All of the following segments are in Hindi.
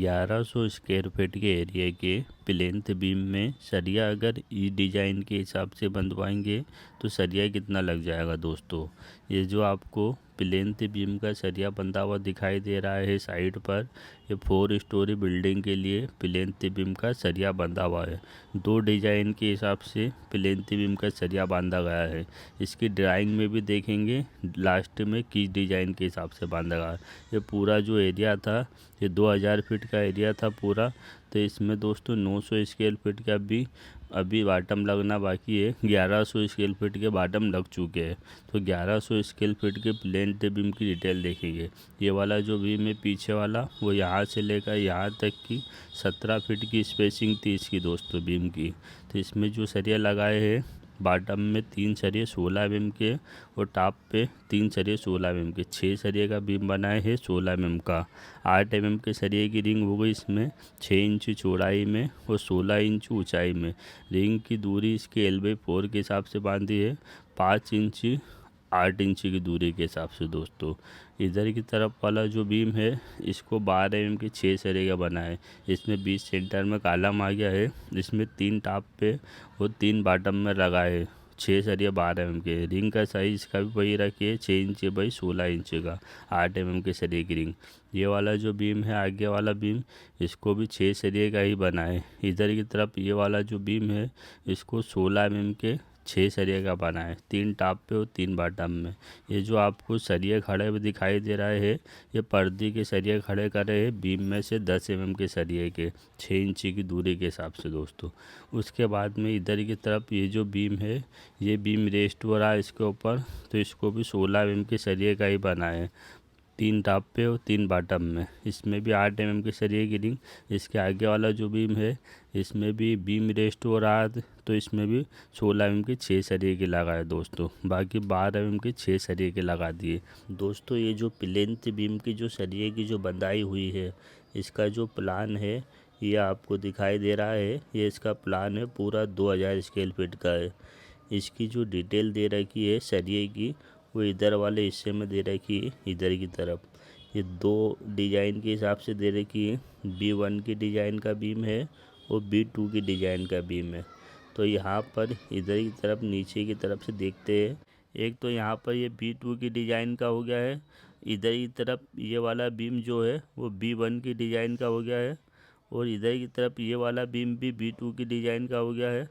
1100 स्क्वायर फीट के एरिया के प्लेन्थ बीम में सरिया अगर इस डिज़ाइन के हिसाब से बंधवाएंगे तो सरिया कितना लग जाएगा दोस्तों। ये जो आपको प्लेन्थ बीम का सरिया बंधा हुआ दिखाई दे रहा है साइड पर, ये 4 स्टोरी बिल्डिंग के लिए प्लेन्थ बीम का सरिया बंधा हुआ है। 2 डिज़ाइन के हिसाब से प्लेन्थ बीम का सरिया बांधा गया है। इसकी ड्राइंग में भी देखेंगे लास्ट में किस डिज़ाइन के हिसाब से बांधा गया है। ये पूरा जो एरिया था ये 2000 फीट का एरिया था पूरा। तो इसमें दोस्तों 900 स्क्वायर फीट का भी अभी बाटम लगना बाकी है। 1100 स्क्वायर फीट के बाटम लग चुके हैं। तो 1100 स्क्वायर फीट के प्लेन्थ बीम की डिटेल देखेंगे। ये वाला जो बीम है पीछे वाला, वो यहाँ से लेकर यहाँ तक की 17 फीट की स्पेसिंग थी इसकी दोस्तों बीम की। तो इसमें जो सरिया लगाए हैं, बॉटम में 3 सरिये 16 mm के और टॉप पे 3 सरिये 16 mm के, 6 सरिये का बीम बनाए हैं 16 mm का। 8 mm के सरिये की रिंग हो गई इसमें 6 इंच चौड़ाई में और 16 इंच ऊंचाई में। रिंग की दूरी इसके L/4 के हिसाब से बांधी है, 5 इंच 8 इंच की दूरी के हिसाब से दोस्तों। इधर की तरफ वाला जो बीम है इसको 12 mm के 6 सरिये का बना है। इसमें बीच सेंटर में कॉलम आ गया है। इसमें 3 टॉप पे और 3 बॉटम में लगा है 6 सरिये 12 mm के। रिंग का साइज़ का भी वही रखिए 6 इंच बाई 16 इंच का, 8 mm के सरिये की रिंग। ये वाला जो बीम है आगे वाला बीम, इसको भी 6 सरिये का ही बना है। इधर की तरफ ये वाला जो बीम है इसको 16 mm के 6 सरिये का बना है, 3 टॉप पे और 3 बॉटम में। ये जो आपको सरिये खड़े हुए दिखाई दे रहे हैं, ये पर्दे के सरिये खड़े कर रहे हैं बीम में से 10 mm के सरिये के 6 इंच की दूरी के हिसाब से दोस्तों। उसके बाद में इधर की तरफ ये जो बीम है, ये बीम रेस्ट हो रहा है इसके ऊपर, तो इसको भी 16 mm के सरिये का ही बना है, 3 टॉप पे और 3 बॉटम में। इसमें भी 8 mm के सरिये की रिंग। इसके आगे वाला जो बीम है इसमें भी बीम रेस्ट हो रहा है, तो इसमें भी 16 mm के 6 सरिये के लगाए दोस्तों। बाकी 12 mm के 6 सरिये के लगा दिए दोस्तों। ये जो प्लेन्थ बीम की जो सरिये की जो बंधाई हुई है, इसका जो प्लान है ये आपको दिखाई दे रहा है। ये इसका प्लान है पूरा 2000 स्क्वायर फीट का है। इसकी जो डिटेल दे रखी है सरिये की, वो इधर वाले हिस्से में दे रखी है। इधर की तरफ ये 2 डिज़ाइन के हिसाब से दे रखी है। B1 की डिज़ाइन का बीम है और B2 की डिज़ाइन का बीम है। तो यहाँ पर इधर की तरफ नीचे की तरफ से देखते हैं, एक तो यहाँ पर ये B2 की डिज़ाइन का हो गया है। इधर की तरफ ये वाला बीम जो है वो B1 की डिज़ाइन का हो गया है और इधर की तरफ ये वाला बीम भी B2 की डिज़ाइन का हो गया है।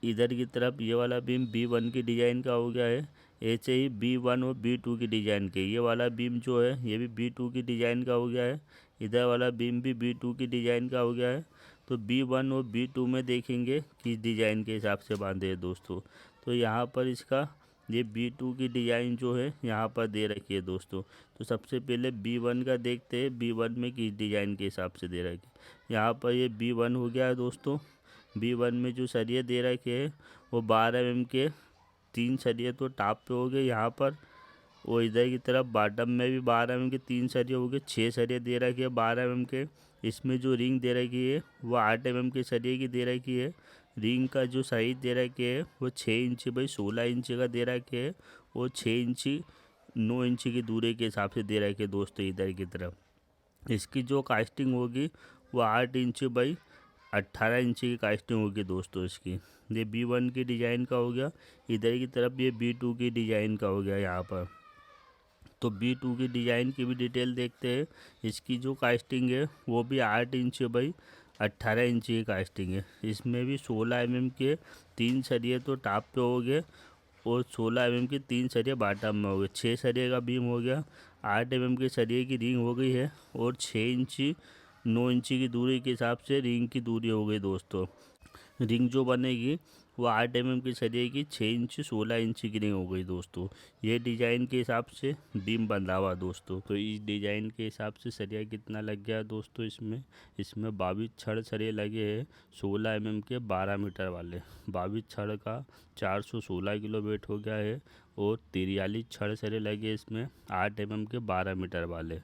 इधर की तरफ ये वाला बीम B1 की डिज़ाइन का हो गया है। ऐसे ही B1 और B2 की डिज़ाइन के ये वाला बीम जो है ये भी B2 की डिज़ाइन का हो गया है। इधर वाला बीम भी B2 की डिज़ाइन का हो गया है। तो B1 और B2 में देखेंगे किस डिज़ाइन के हिसाब से बांधे हैं दोस्तों। तो यहाँ पर इसका ये B2 की डिज़ाइन जो है यहाँ पर दे रखी है दोस्तों। तो सबसे पहले B1 का देखते हैं, B1 में किस डिज़ाइन के हिसाब से दे रखी है। यहाँ पर ये B1 हो गया है दोस्तों। B1 में जो सरिये दे रखे हैं वो 12 mm के 3 सरिये तो टॉप पे हो गए यहाँ पर, और इधर की तरफ बॉटम में भी 12 mm के 3 सरिये हो गए। 6 सरिये दे रखे हैं 12 mm के। इसमें जो रिंग दे रखी है वो 8 mm के सरिये की दे रखी है। रिंग का जो साइज दे रखे है वो 6 इंच बाई 16 इंच का दे रखे है और 6 इंच 9 इंच की दूरी के हिसाब से दे रखे दोस्तों। इधर की तरफ इसकी जो कास्टिंग होगी वो 8 इंच बाई 18 इंच की कास्टिंग होगी दोस्तों इसकी। ये B1 की डिज़ाइन का हो गया। इधर की तरफ ये B2 की डिज़ाइन का हो गया यहाँ पर। तो B2 की डिज़ाइन की भी डिटेल देखते हैं। इसकी जो कास्टिंग है वो भी 8 इंच बाई 18 इंच की कास्टिंग है। इसमें भी 16 mm के 3 सरिये तो टॉप पे हो गए और 16 mm के 3 सरिये बॉटम में हो गए। 6 सरिये का बीम हो गया। 8 mm के सरिये की रिंग हो गई है और 6 इंच 9 इंच की दूरी के हिसाब से रिंग की दूरी हो गई दोस्तों। रिंग जो बनेगी वो 8 mm की सरिये की 6 इंच 16 इंच की रिंग हो गई दोस्तों। ये डिज़ाइन के हिसाब से बीम बंधा हुआ दोस्तों। तो इस डिज़ाइन के हिसाब से सरिया कितना लग गया दोस्तों। इसमें 22 छड़ सरिये लगे हैं 16 mm के 12 मीटर वाले। 22 छड़ का 416 किलो वेट हो गया है और 43 छड़ सरिये लगे इसमें 8 mm के 12 मीटर वाले।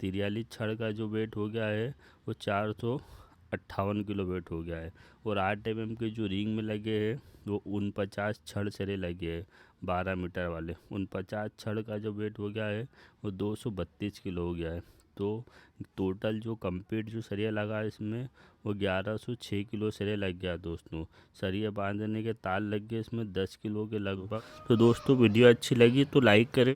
43 छड़ का जो वेट हो गया है वो 458 किलो वेट हो गया है और 8 mm के जो रिंग में लगे हैं वो 49 छड़ सरे लगे हैं 12 मीटर वाले। 49 छड़ का जो वेट हो गया है वो 232 किलो हो गया है। तो टोटल जो कंप्लीट जो सरिया लगा इसमें वो 1106 किलो सरिया लग गया दोस्तों। सरिया बांधने के तार लग गए इसमें 10 किलो के लगभग। तो दोस्तों वीडियो अच्छी लगी तो लाइक करें।